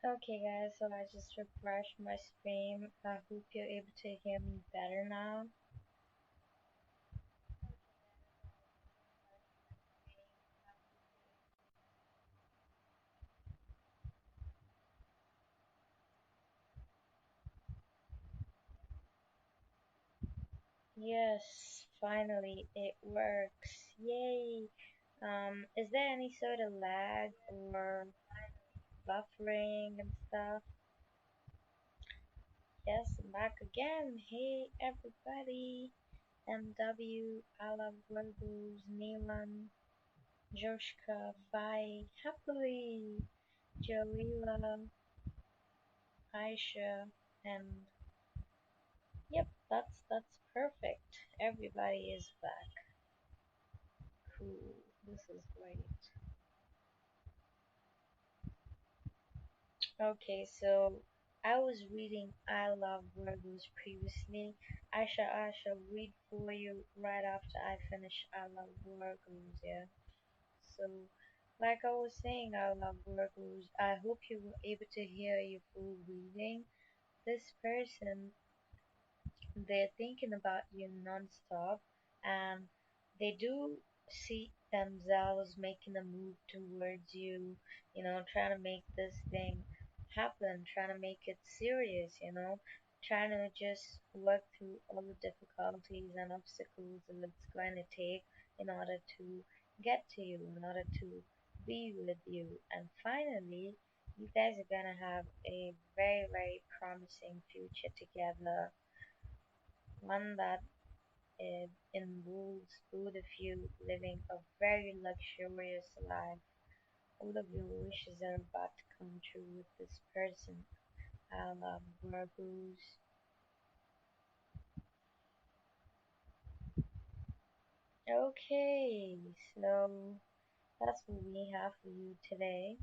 Okay guys, so I just refreshed my stream. I hope you're able to hear me better now. Yes, finally it works. Yay! Is there any sort of lag or buffering and stuff? Yes, I'm back again. Hey everybody. MW, I love Virgos, Neelan, Joshka, Fi, Happily, Jalila, Aisha, and yep, that's perfect. Everybody is back. Cool. This is great. Okay, so I was reading I Love Virgos previously. I shall read for you right after I finish I Love Virgos, yeah. So, like I was saying, I Love Virgos. I hope you were able to hear your full reading. This person, they're thinking about you nonstop, and they do see themselves making a move towards you, trying to make this thing happen, trying to make it serious, trying to just work through all the difficulties and obstacles that it's going to take in order to get to you, in order to be with you. And finally, you guys are going to have a very, very promising future together, one that involves both of you living a very luxurious life. All of your wishes are about to come true with this person. I love Virgos. Okay, so that's what we have for you today.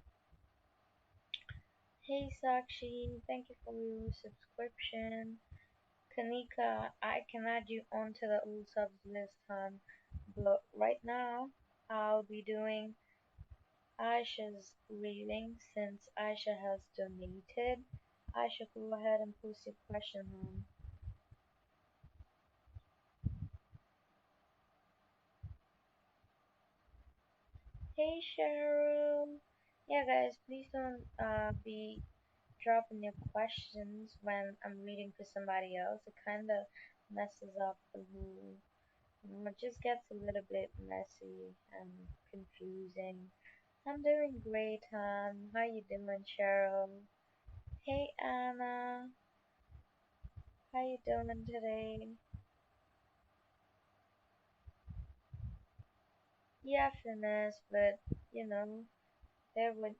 Hey Sakshi, thank you for your subscription. Kanika, I can add you onto the old subs list, hon. But right now, I'll be doing Aisha's reading. Since Aisha has donated, Aisha, go ahead and post your question on. Hey Cheryl! Yeah guys, please don't be dropping your questions when I'm reading for somebody else. It kinda messes up the whole, it just gets a little bit messy and confusing. I'm doing great, How you doing, Cheryl? Hey Anna, how you doing today? Yeah, finesse, but you know, there would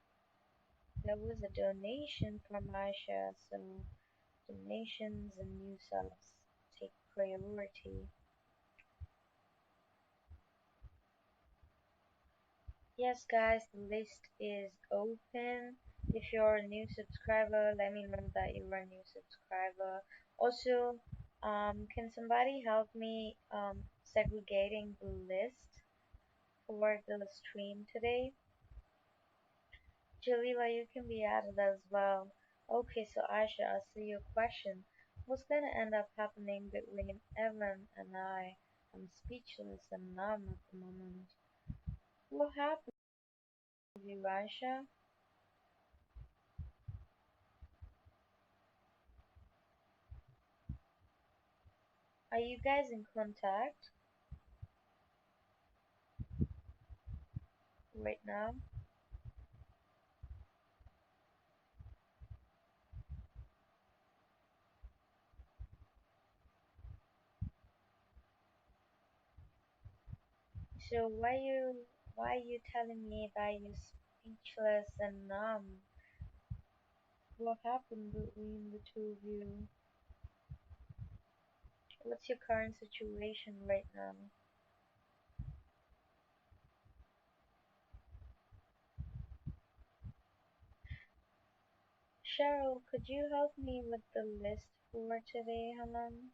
there was a donation from Aisha, so donations and new subs take priority. Yes, guys, the list is open. If you're a new subscriber, let me know that you're a new subscriber. Also, can somebody help me segregating the list for the stream today? Jalila, you can be added as well. Okay, so Aisha, I see your question. What's gonna end up happening between Evan and I? I'm speechless and numb at the moment. What happened to you, Aisha? Are you guys in contact right now? So why you telling me that you're speechless and numb? What happened between the two of you? What's your current situation right now? Cheryl, could you help me with the list for today, Hanan?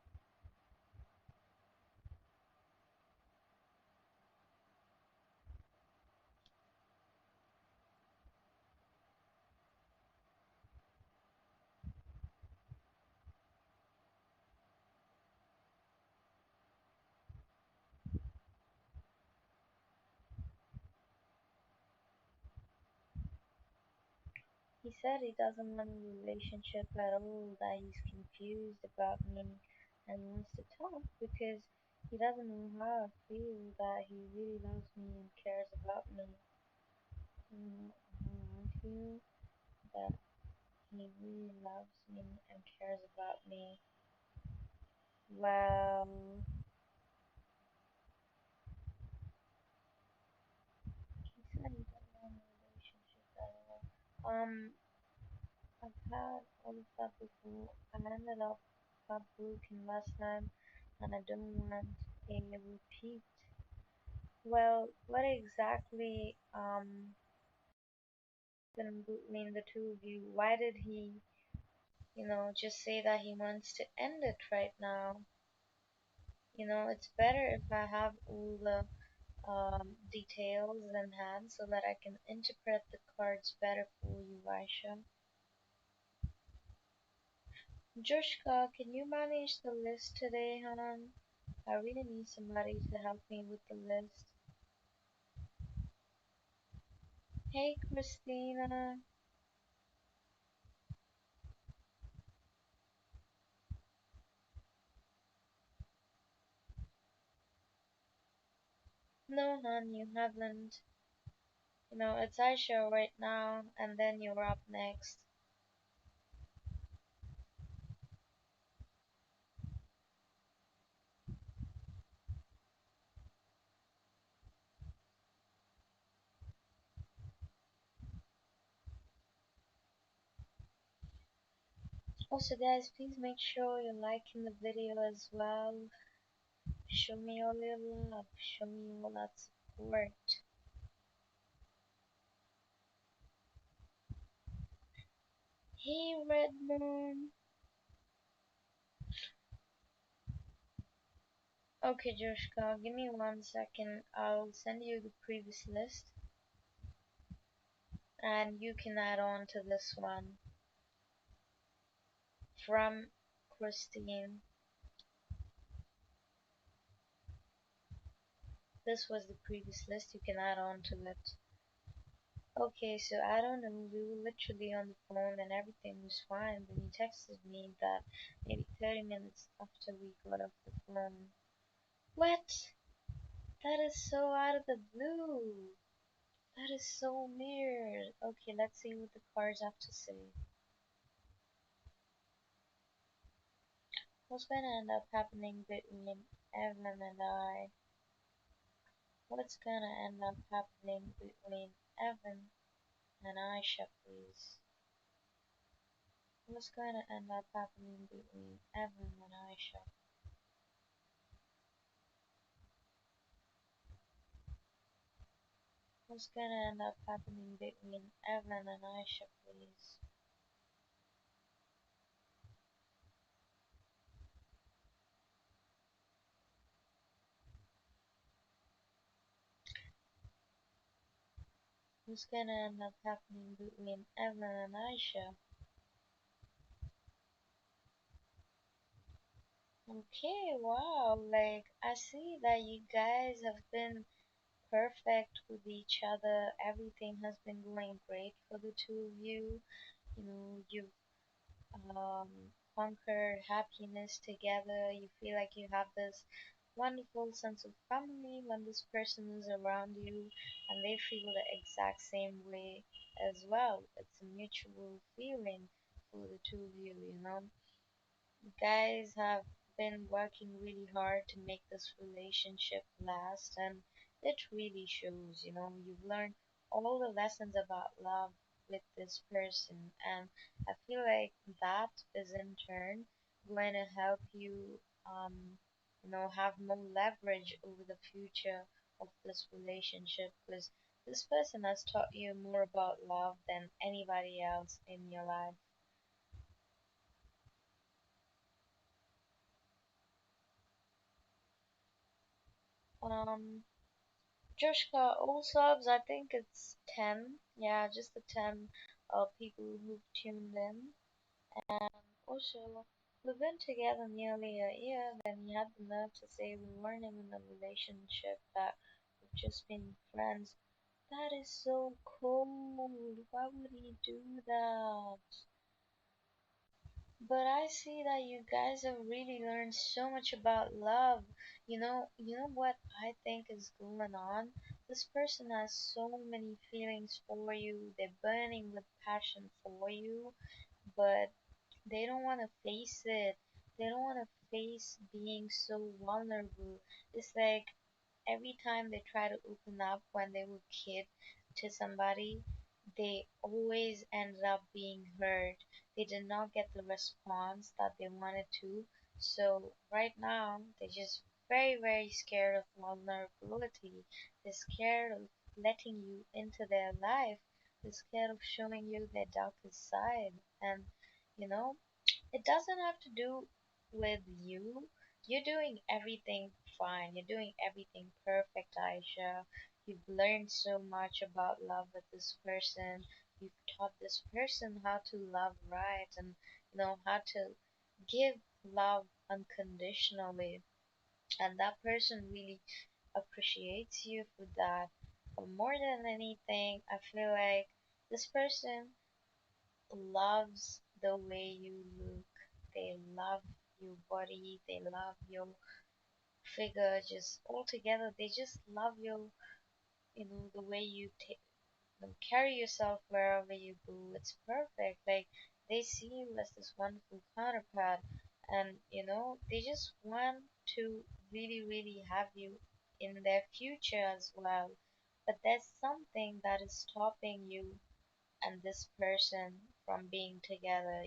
He said he doesn't want a relationship at all, that he's confused about me and wants to talk because he doesn't know how I feel, that he really loves me and cares about me. How I feel that he really loves me and cares about me. Well, he said he doesn't want a relationship at all. I've had all of that before. I ended up heartbroken last time, and I don't want a repeat. Well, what exactly happened between the two of you? Why did he, just say that he wants to end it right now? It's better if I have all the details in hand so that I can interpret the cards better for you, Aisha. Joshka, can you manage the list today, hon? I really need somebody to help me with the list. Hey, Christina. No, hon, you haven't. It's Aisha right now, and then you're up next. Also, guys, please make sure you're liking the video as well. Show me all your love. Show me all that support. Hey, Red Moon. Okay, Joshka, give me 1 second. I'll send you the previous list, and you can add on to this one from Christine. This was the previous list. You can add on to it. Okay, so I don't know. We were literally on the phone and everything was fine. Then he texted me that maybe 30 minutes after we got off the phone. What? That is so out of the blue. That is so weird. Okay, let's see what the cards have to say. What's gonna end up happening between Evan and I? What's gonna end up happening between Evan and Aisha, please? What's gonna end up happening between Evan and Aisha? What's gonna end up happening between Evan and Aisha, please? What's gonna end up happening between Evan and Aisha? Okay, wow, like I see that you guys have been perfect with each other. Everything has been going great for the two of you. You've um, conquered happiness together. You feel like you have this wonderful sense of family when this person is around you, and they feel the exact same way as well. It's a mutual feeling for the two of you. You guys have been working really hard to make this relationship last, and it really shows. You've learned all the lessons about love with this person, and I feel like that is in turn going to help you, have more leverage over the future of this relationship because this person has taught you more about love than anybody else in your life. Um, Joshka, all subs, I think it's 10. Yeah, just the 10 people who've tuned in. And also, we've been together nearly a year, then you had the nerve to say we weren't even in a relationship, that we've just been friends. That is so cold. Why would he do that? But I see that you guys have really learned so much about love. You know what I think is going on? This person has so many feelings for you. They're burning with passion for you, but they don't want to face it. They don't want to face being so vulnerable. It's like every time they try to open up when they were kid to somebody, they always ended up being hurt. They did not get the response that they wanted to. So right now, they're just very, very scared of vulnerability. They're scared of letting you into their life. They're scared of showing you their darkest side. And you know, it doesn't have to do with you. You're doing everything fine. You're doing everything perfect, Aisha. You've learned so much about love with this person. You've taught this person how to love right and how to give love unconditionally. And that person really appreciates you for that. But more than anything, I feel like this person loves the way you look. They love your body. They love your figure. Just altogether, they just love the way carry yourself wherever you go. It's perfect. Like they see you as this wonderful counterpart, and they just want to really, really have you in their future as well. But there's something that is stopping you and this person from being together,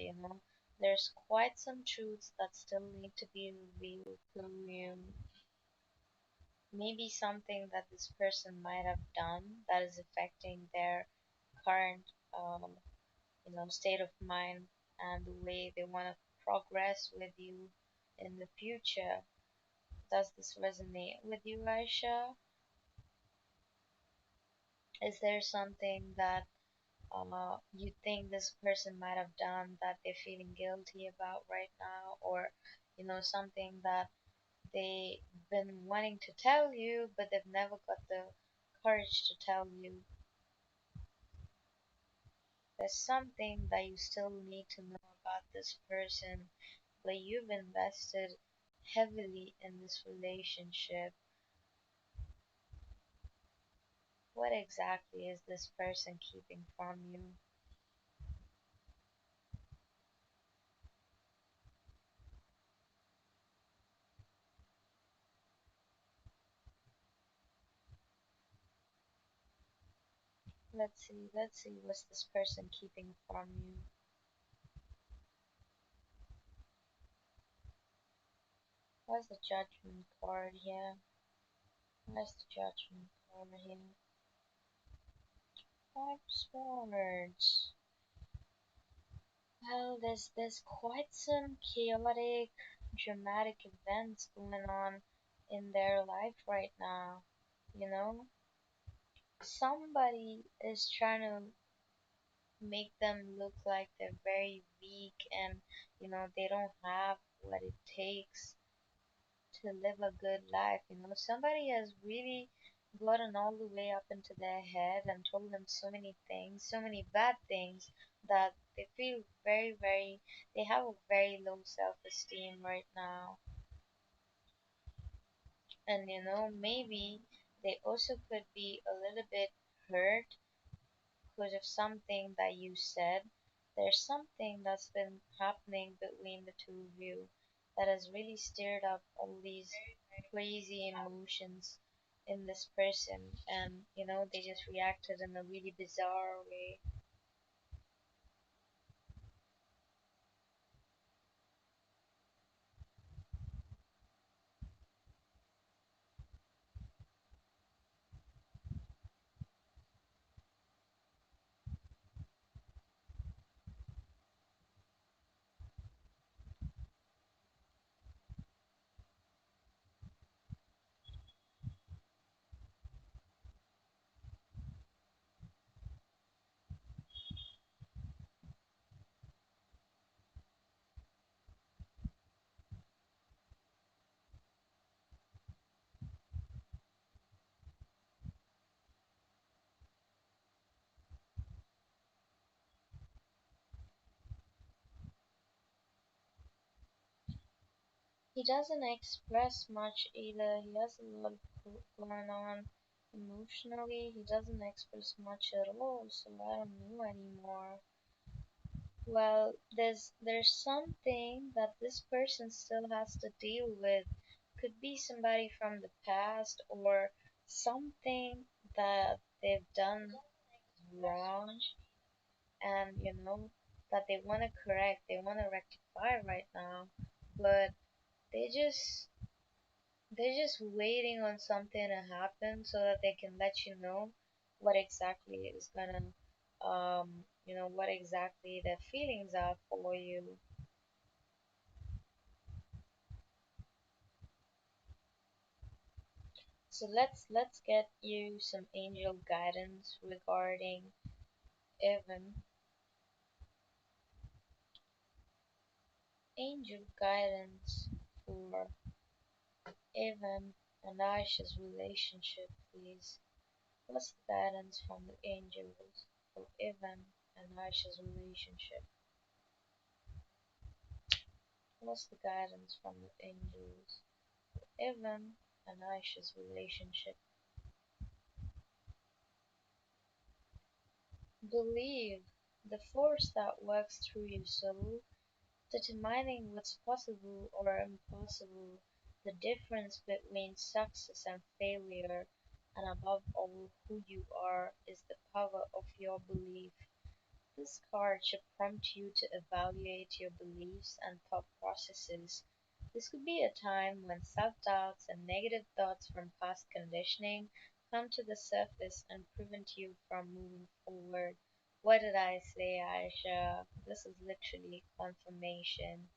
there's quite some truths that still need to be revealed through you. Maybe something that this person might have done that is affecting their current, state of mind and the way they want to progress with you in the future. Does this resonate with you, Aisha? Is there something that you think this person might have done that they're feeling guilty about right now, or something that they've been wanting to tell you but they've never got the courage to tell you? There's something that you still need to know about this person, but you've invested heavily in this relationship. What exactly is this person keeping from you? Let's see what's this person keeping from you. What's the judgment card here? What's the judgment card here? Five swords. Well, there's quite some chaotic, dramatic events going on in their life right now. You know, somebody is trying to make them look like they're very weak and they don't have what it takes to live a good life. Somebody has really gotten all the way up into their head and told them so many things, so many bad things, that they feel very, very, they have a very low self esteem right now. And maybe they also could be a little bit hurt because of something that you said. There's something that's been happening between the two of you that has really stirred up all these crazy emotions in this person, and they just reacted in a really bizarre way. He doesn't express much either. He has a lot going on emotionally. He doesn't express much at all, so I don't know anymore. Well, there's something that this person still has to deal with. Could be somebody from the past or something that they've done wrong, and that they want to correct, they want to rectify right now, but they just they're just waiting on something to happen so that they can let you know what exactly is gonna what exactly their feelings are for you. So let's get you some angel guidance regarding Evan. Angel guidance for Evan and Aisha's relationship, please. What's the guidance from the angels for Evan and Aisha's relationship? What's the guidance from the angels for Evan and Aisha's relationship? Believe the force that works through your soul, determining what's possible or impossible, the difference between success and failure, and above all, who you are, is the power of your belief. This card should prompt you to evaluate your beliefs and thought processes. This could be a time when self doubts and negative thoughts from past conditioning come to the surface and prevent you from moving forward. What did I say, Aisha? This is literally confirmation.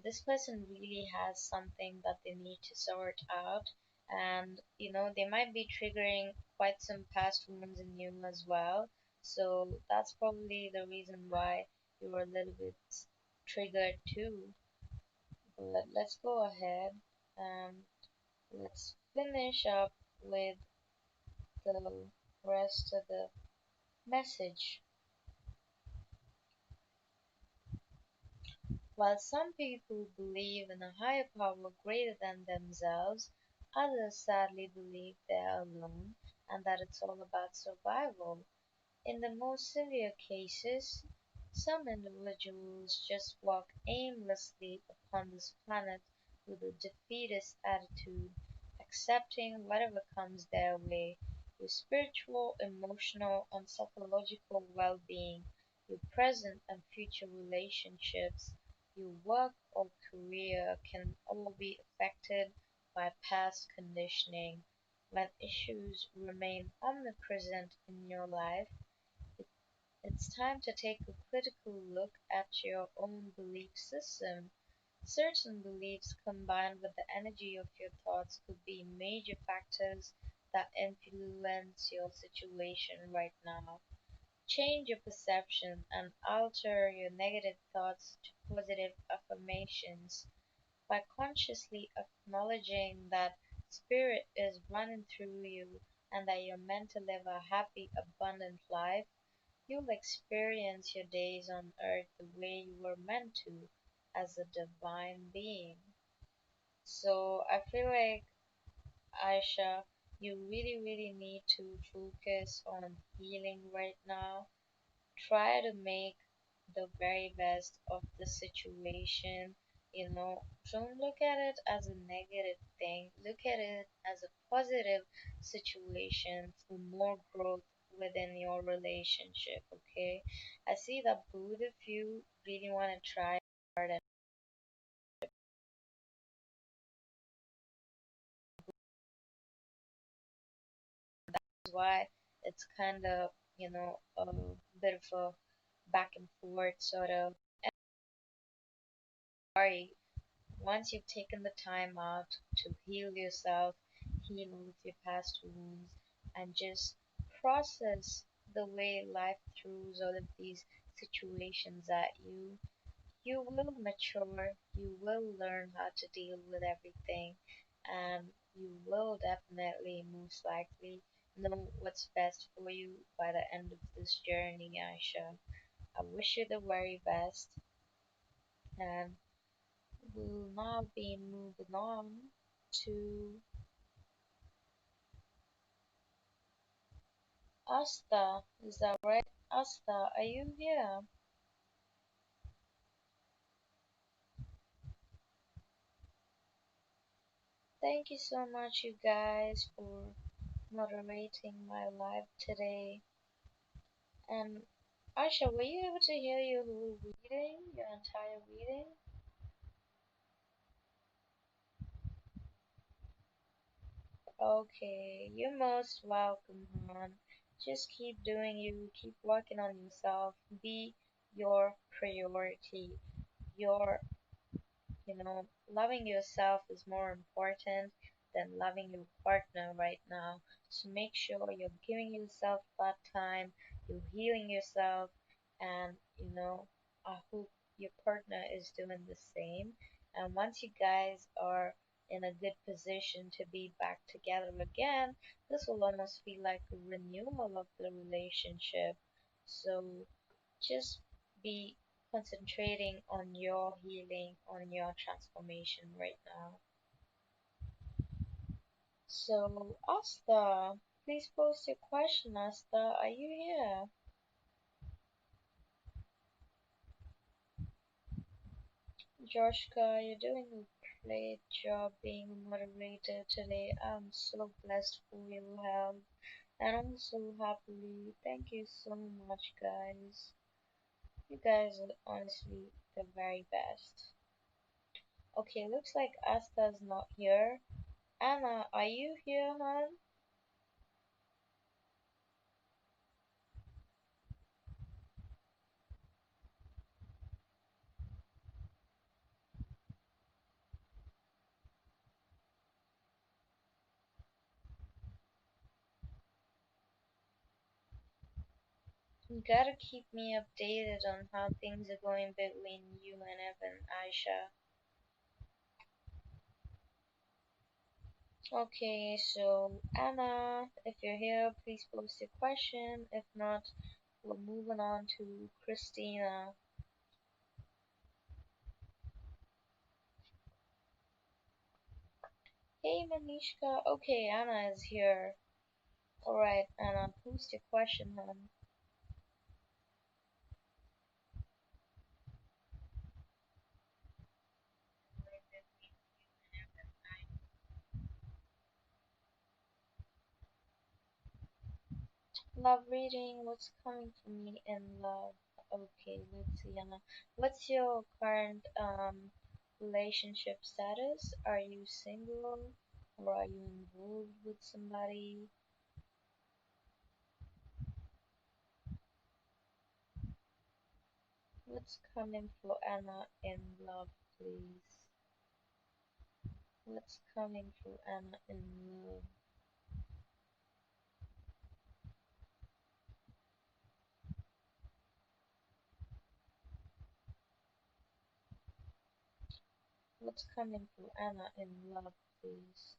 This person really has something that they need to sort out, and they might be triggering quite some past wounds in you as well. So that's probably the reason why you were a little bit triggered too. But let's go ahead. Um, let's finish up with the rest of the message. While some people believe in a higher power greater than themselves, others sadly believe they are alone and that it's all about survival. In the most severe cases, some individuals just walk aimlessly upon this planet with a defeatist attitude, accepting whatever comes their way. Your spiritual, emotional, and psychological well being, your present and future relationships, your work or career can all be affected by past conditioning. When issues remain omnipresent in your life, it's time to take a critical look at your own belief system. Certain beliefs combined with the energy of your thoughts could be major factors that influence your situation right now. Change your perception and alter your negative thoughts to positive affirmations. By consciously acknowledging that spirit is running through you and that you're meant to live a happy, abundant life, you'll experience your days on earth the way you were meant to, as a divine being. So I feel like, Aisha, you really, really need to focus on healing right now. Try to make the very best of the situation. Don't look at it as a negative thing. Look at it as a positive situation for more growth within your relationship, okay? I see that both of you really want to try hard, and that's why it's kind of, a bit of a back and forth sort of. Sorry, once you've taken the time out to heal yourself, heal all of your past wounds, and just process the way life throws all of these situations at you, you will mature, you will learn how to deal with everything, and you will definitely, most likely, know what's best for you by the end of this journey, Aisha. I wish you the very best, and We'll now be moving on to Asta. Is that right? Asta, are you here? Thank you so much, you guys, for moderating my live today. And Aisha, were you able to hear your whole reading, your entire reading? Okay, you're most welcome, hon. Just keep doing you, keep working on yourself, be your priority. Your loving yourself is more important than loving your partner right now. So make sure you're giving yourself that time, you're healing yourself, and I hope your partner is doing the same. And once you guys are in a good position to be back together again, this will almost feel like a renewal of the relationship. So just be concentrating on your healing, on your transformation right now. So, Asta, please post your question, Asta. Are you here? Joshka, you're doing a great job being a moderator today. I'm so blessed for your help and I'm so happily. Thank you so much, guys. You guys are honestly the very best. Okay, looks like Asta's not here. Anna, are you here, hon? You gotta keep me updated on how things are going between you and Evan, Aisha. Okay, so Anna, if you're here, please post your question. If not, we're moving on to Christina. Hey Manishka, okay, Anna is here. Alright, Anna, post your question, hon. Love reading, what's coming for me in love? Okay, let's see, Anna. What's your current relationship status? Are you single or are you involved with somebody? What's coming for Anna in love, please? What's coming for Anna in love? What's coming for Anna in love, please?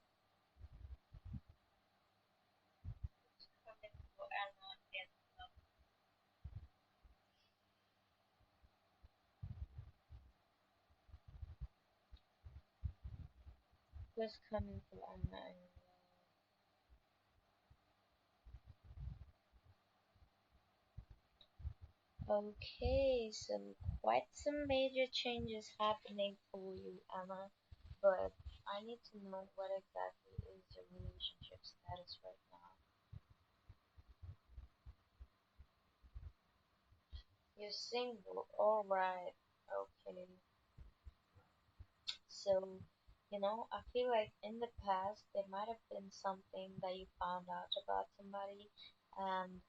Coming for Anna in What's coming for Anna in love? Okay, so quite some major changes happening for you, Anna. But I need to know what exactly is your relationship status right now. You're single, alright. Okay. So, I feel like in the past there might have been something that you found out about somebody, and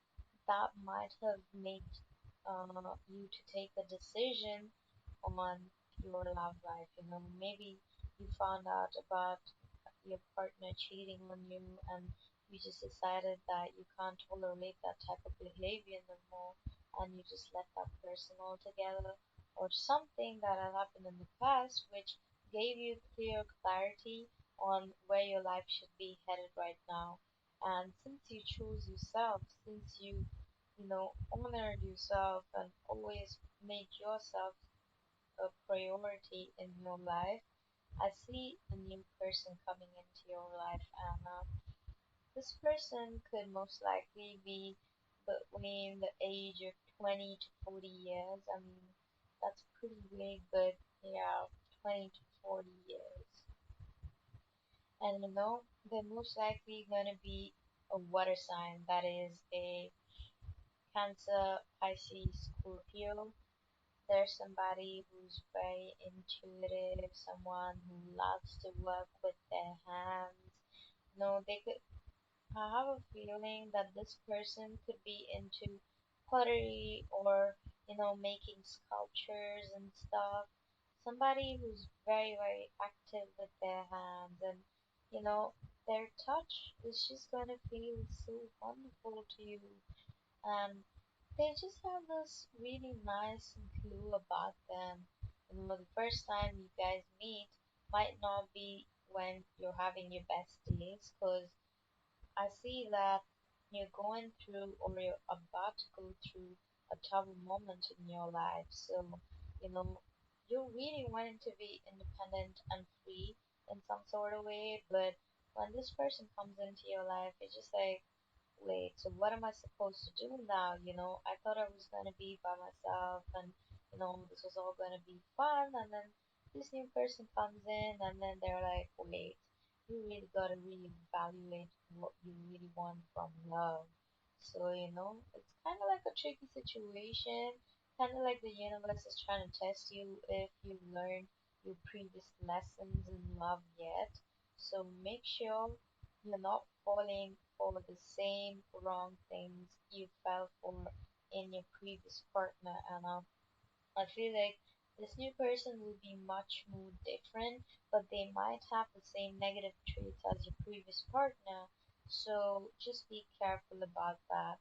that might have made you to take a decision on your love life. Maybe you found out about your partner cheating on you, and you just decided that you can't tolerate that type of behavior no more, and you just let that person altogether, or something that had happened in the past which gave you clear clarity on where your life should be headed right now. And since you chose yourself, since you honored yourself and always made yourself a priority in your life. I see a new person coming into your life, and this person could most likely be between the age of 20 to 40 years. I mean, that's pretty big, but yeah, 20 to 40 years. And they're most likely going to be a water sign, that is a Cancer, Pisces, Scorpio. There's somebody who's very intuitive, someone who loves to work with their hands. They could. I have a feeling that this person could be into pottery or making sculptures and stuff. Somebody who's very very active with their hands, and you know their touch is just gonna feel so wonderful to you, and they just have this really nice glow about them. The first time you guys meet might not be when you're having your best days, because I see that you're going through or you're about to go through a tough moment in your life. So, you know, you're really wanting to be independent and free in some sort of way, but when this person comes into your life, it's just like, wait, so what am I supposed to do now? I thought I was gonna be by myself, and this was all gonna be fun, and then this new person comes in, and then they're like, wait, you really gotta reevaluate what you really want from love. So, it's kind of like a tricky situation, kind of like the universe is trying to test you if you learned your previous lessons in love yet. So make sure you're not falling for the same wrong things you fell for in your previous partner. And I feel like this new person will be much more different, but they might have the same negative traits as your previous partner. So just be careful about that.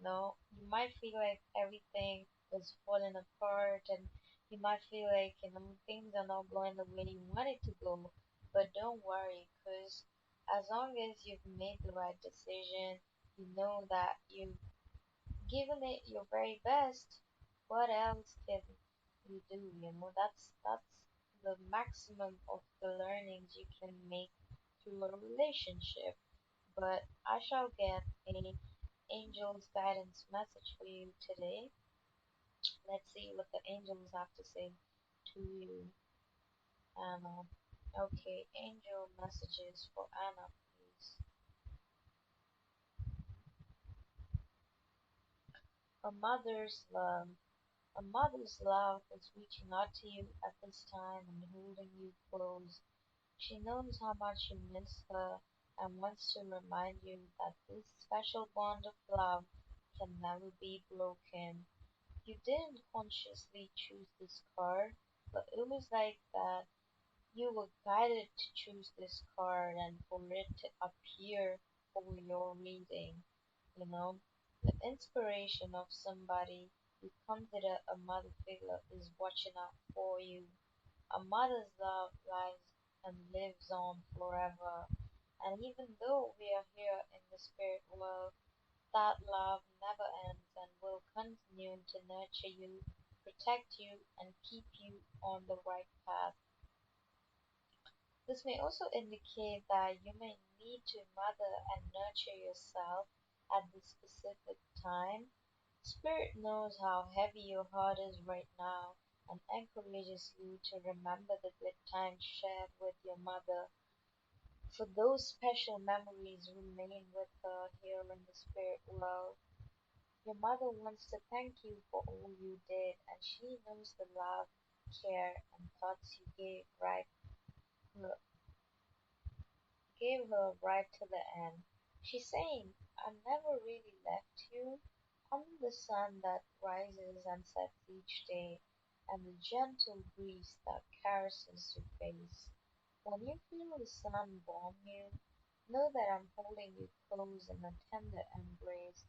You might feel like everything is falling apart, and you might feel like, things are not going the way you want it to go. But don't worry, because as long as you've made the right decision, you know that you've given it your very best. What else can you do? That's the maximum of the learnings you can make through a relationship. But I shall get a angel's guidance message for you today. Let's see what the angels have to say to you, Anna. Okay, angel messages for Anna, please. A mother's love. A mother's love is reaching out to you at this time and holding you close. She knows how much you miss her and wants to remind you that this special bond of love can never be broken. You didn't consciously choose this card, but it was like that you were guided to choose this card and for it to appear for your reading. You know, the inspiration of somebody you consider a mother figure is watching out for you. A mother's love lives and lives on forever. And even though we are here in the spirit world, that love never ends and will continue to nurture you, protect you, and keep you on the right path. This may also indicate that you may need to mother and nurture yourself at this specific time. Spirit knows how heavy your heart is right now and encourages you to remember the good times shared with your mother, for those special memories remain with her here in the spirit world. Your mother wants to thank you for all you did, and she knows the love, care, and thoughts you her, gave her right to the end. She's saying, I never really left you. I'm the sun that rises and sets each day, and the gentle breeze that caresses your face. When you feel the sun warm you, know that I'm holding you close in a tender embrace,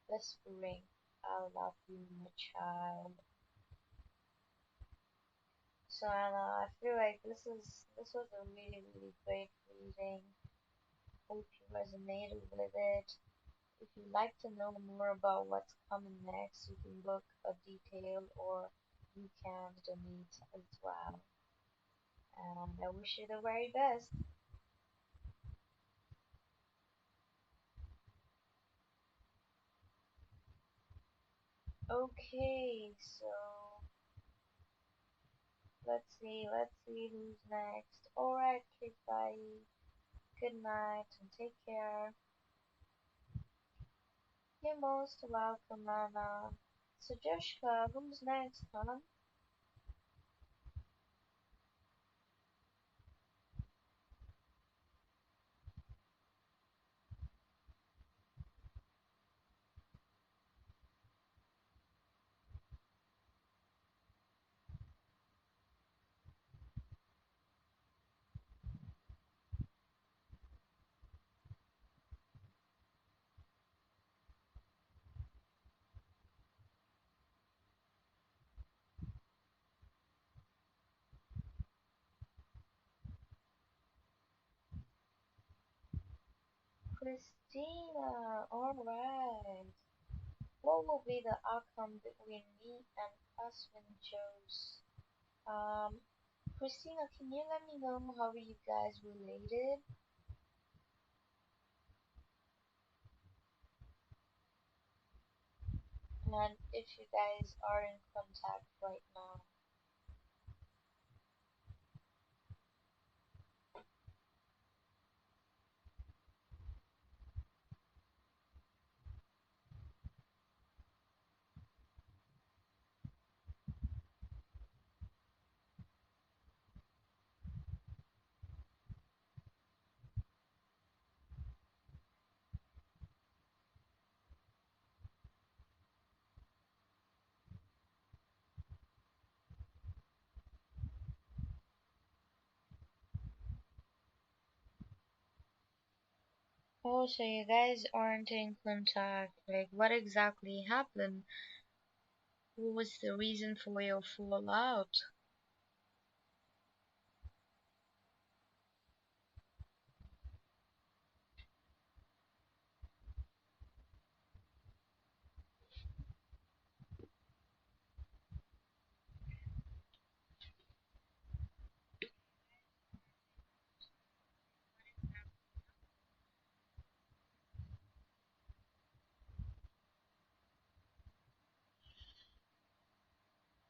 whispering, I love you, my child. So Anna, I feel like this was a really really great reading. Hope you resonated with it. If you'd like to know more about what's coming next, you can book a detailed or you can donate as well. And I wish you the very best. Okay, so let's see who's next. Alright, bye. Good night and take care. You're most welcome, Anna. So Joshka, who's next, huh? Christina, alright. What will be the outcome between me and husband Joe's? Um, Christina, can you let me know how you guys related? And if you guys are in contact right now? Oh, so you guys aren't in contact. Like, what exactly happened? What was the reason for your fallout?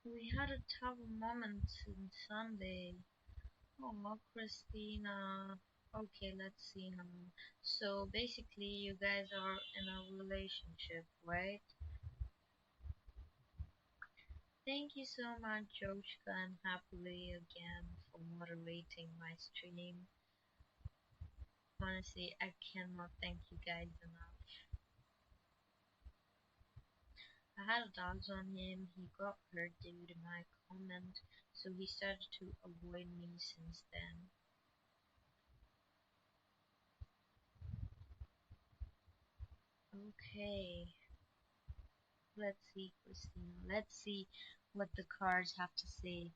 We had a tough moment on Sunday. Oh, Christina. Okay, let's see now. So basically, you guys are in a relationship, right? Thank you so much, Joshka, and happily again for moderating my stream. Honestly, I cannot thank you guys enough. I had doubts on him. He got hurt due to my comment, so he started to avoid me since then. Okay, let's see, Christina. Let's see what the cards have to say.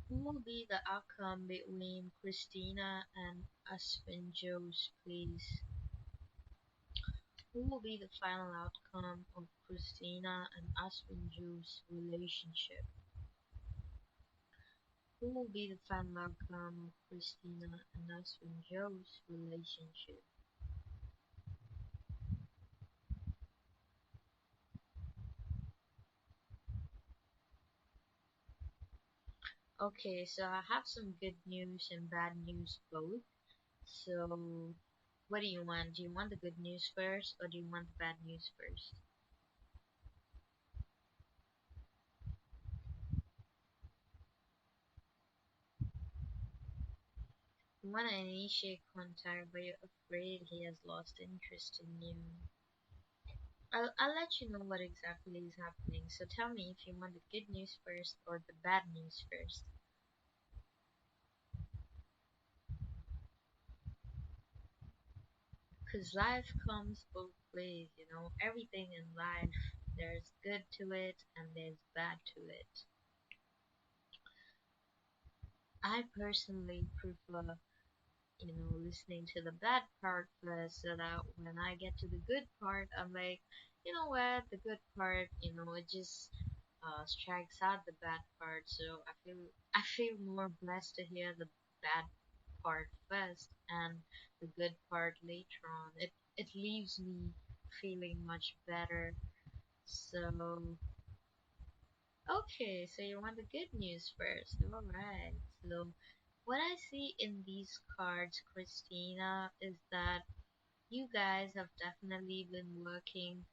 Who will be the outcome between Christina and Aspen Joes, please? Who will be the final outcome of Christina and Aspen Joes' relationship? Who will be the final outcome of Christina and Aspen Joe's relationship? Okay, so I have some good news and bad news both. So, what do you want? Do you want the good news first or do you want the bad news first? You want to initiate contact, but you're afraid he has lost interest in you. I'll let you know what exactly is happening. So tell me if you want the good news first or the bad news first. Because life comes both ways, you know, everything in life, there's good to it and there's bad to it. I personally prefer, listening to the bad part first so that when I get to the good part, I'm like, you know what, the good part, it just strikes out the bad part. So I feel more blessed to hear the bad part first and the good part later on. It leaves me feeling much better. So okay, so you want the good news first. All right. So what I see in these cards, Christina, is that you guys have definitely been working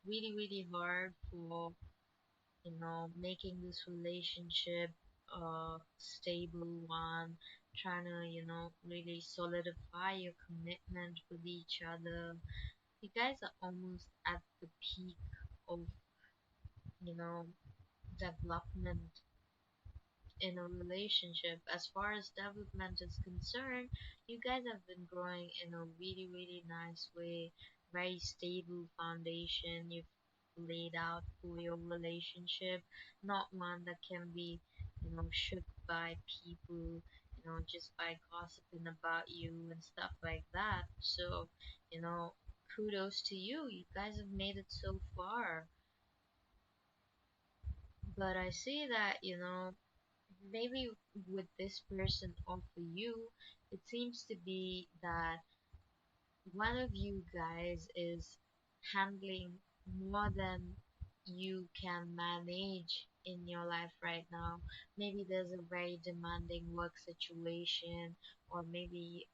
really, really hard for, making this relationship a stable one, trying to, really solidify your commitment with each other. You guys are almost at the peak of, you know, development in a relationship. As far as development is concerned, you guys have been growing in a really, really nice way, very stable foundation you've laid out for your relationship, not one that can be, shook by people, just by gossiping about you and stuff like that. So, you know, kudos to you. You guys have made it so far. But I see that, maybe with this person or for you, it seems to be that one of you guys is handling more than you can manage in your life right now. Maybe there's a very demanding work situation, or maybe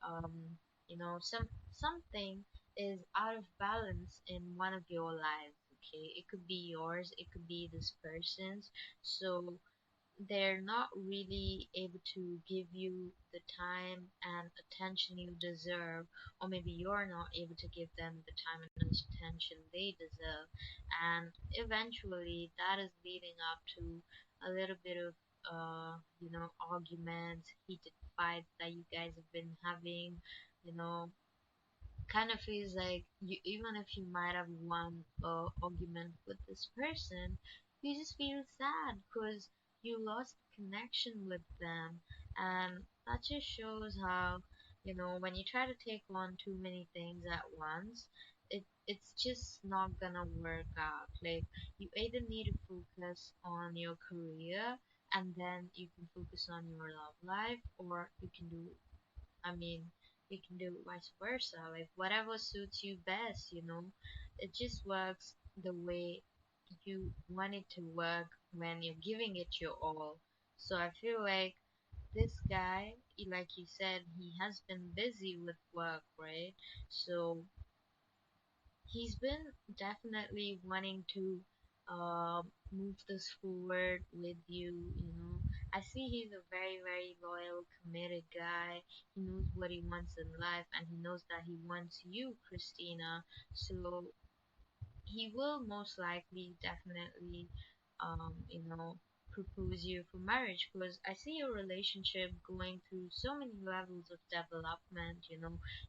something is out of balance in one of your lives. Okay, it could be yours, it could be this person's. So they're not really able to give you the time and attention you deserve, or maybe you're not able to give them the time and attention they deserve, and eventually that is leading up to a little bit of arguments, heated fights that you guys have been having. you know kind of feels like you, even if you might have won a argument with this person, you just feel sad because you lost connection with them, and that just shows how, when you try to take on too many things at once, it's just not gonna work out. Like, you either need to focus on your career and then you can focus on your love life, or you can do, I mean, you can do vice versa. Like, whatever suits you best, it just works the way you want it to work when you're giving it your all. So I feel like this guy, like you said, he has been busy with work, right? So he's been definitely wanting to move this forward with you. I see he's a very, very loyal, committed guy. He knows what he wants in life, and he knows that he wants you, Christina. So he will most likely definitely propose you for marriage, because I see your relationship going through so many levels of development.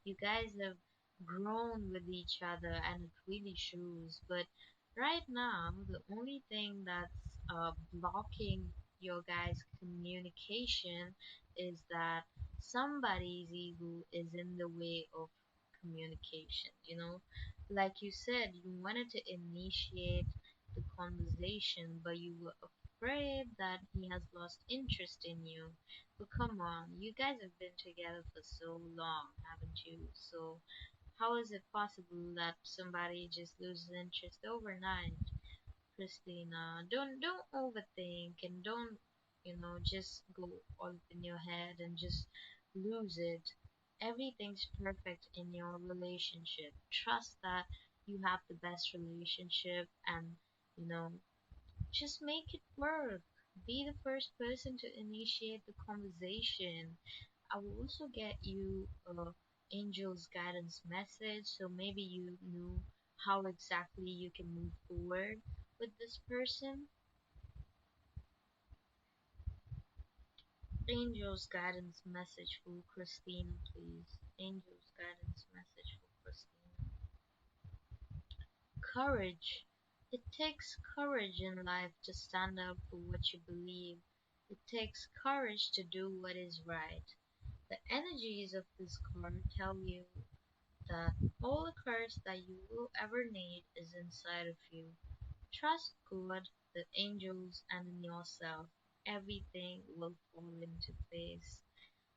You guys have grown with each other and it really shows. But right now, the only thing that's blocking your guys' communication is that somebody's ego is in the way of communication. Like you said, you wanted to initiate the conversation, but you were afraid that he has lost interest in you. But come on, you guys have been together for so long, haven't you? So how is it possible that somebody just loses interest overnight? Christina, don't overthink, and don't, just go all up in your head and just lose it. Everything's perfect in your relationship. Trust that you have the best relationship, and, you know, just make it work. Be the first person to initiate the conversation. I will also get you a angel's guidance message, so maybe you know how exactly you can move forward with this person. Angel's guidance message for Christina, please. Angel's guidance message for Christina. courage. It takes courage in life to stand up for what you believe. It takes courage to do what is right. The energies of this card tell you that all the courage that you will ever need is inside of you. Trust God, the angels, and in yourself. Everything will fall into place.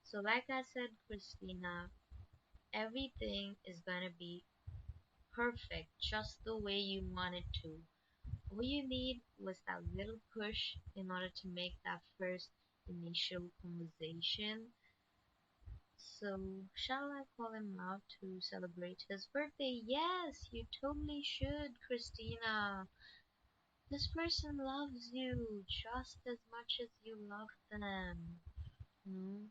So, like I said, Christina, everything is going to be perfect just the way you want it to. All you need was that little push in order to make that first initial conversation. So, shall I call him out to celebrate his birthday? Yes, you totally should, Christina. This person loves you just as much as you love them. Hmm?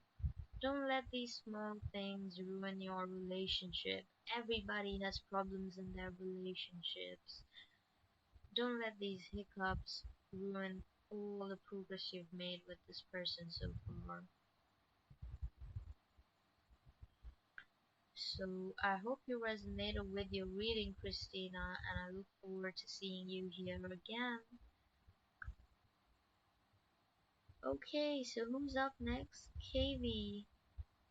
Don't let these small things ruin your relationship. Everybody has problems in their relationships. Don't let these hiccups ruin all the progress you've made with this person so far. So I hope you resonated with your reading, Christina, and I look forward to seeing you here again. Okay, so who's up next? KV.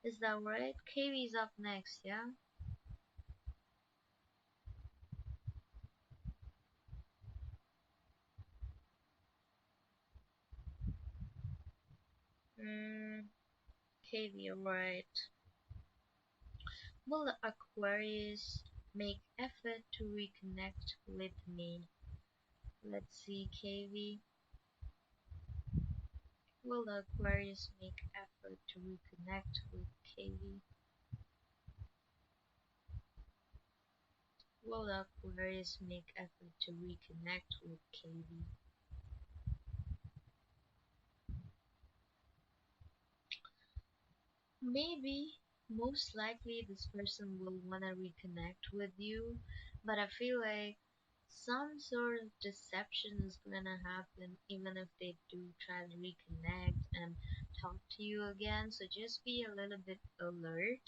Is that right? KV's up next, yeah? Mm, KV, alright. Will the Aquarius make effort to reconnect with me? Let's see, KV. Will the Aquarius make effort to reconnect with KV? Will the Aquarius make effort to reconnect with KV? Maybe, most likely, this person will want to reconnect with you, but I feel like some sort of deception is gonna happen even if they do try to reconnect and talk to you again. So just be a little bit alert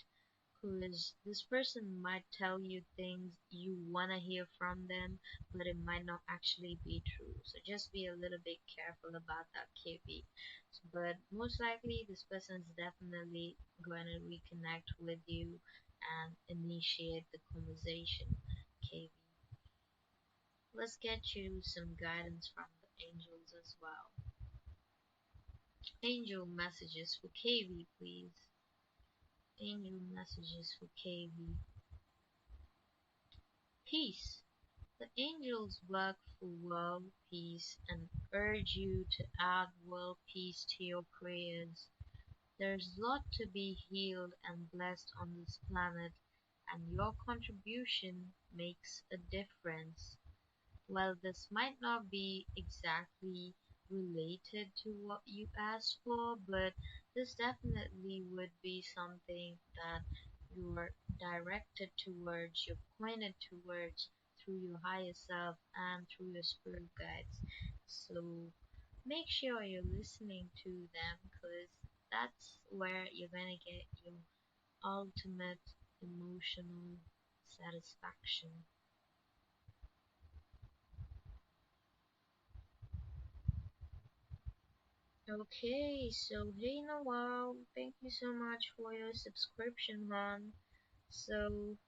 because this person might tell you things you want to hear from them, but it might not actually be true. So just be a little bit careful about that, KB. But most likely, this person is definitely going to reconnect with you and initiate the conversation, KB. Let's get you some guidance from the angels as well. Angel messages for KV, please. Angel messages for KV. Peace. The angels work for world peace and urge you to add world peace to your prayers. There's a lot to be healed and blessed on this planet, and your contribution makes a difference. Well, this might not be exactly related to what you asked for, but this definitely would be something that you're directed towards, you're pointed towards through your higher self and through your spirit guides. So make sure you're listening to them because that's where you're going to get your ultimate emotional satisfaction. Okay, so hey Noel, thank you so much for your subscription, hon. So,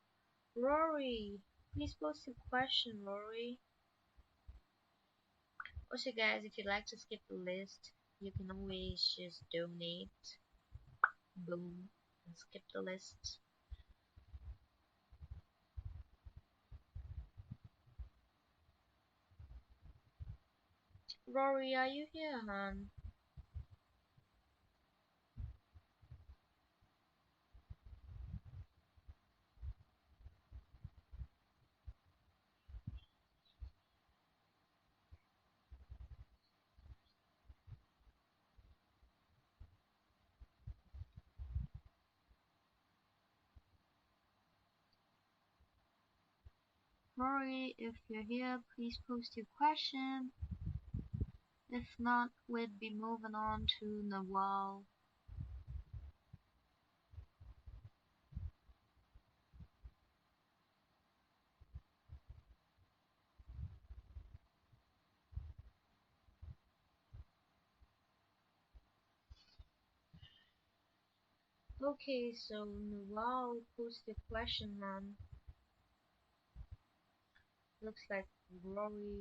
Rory, please post your question, Rory. Also, guys, if you'd like to skip the list, you can always just donate, boom, and skip the list. Rory, are you here, hon? Rory, if you're here, please post your question. If not, we'd be moving on to Nawal. Okay, so Noel posed the question, looks like Rory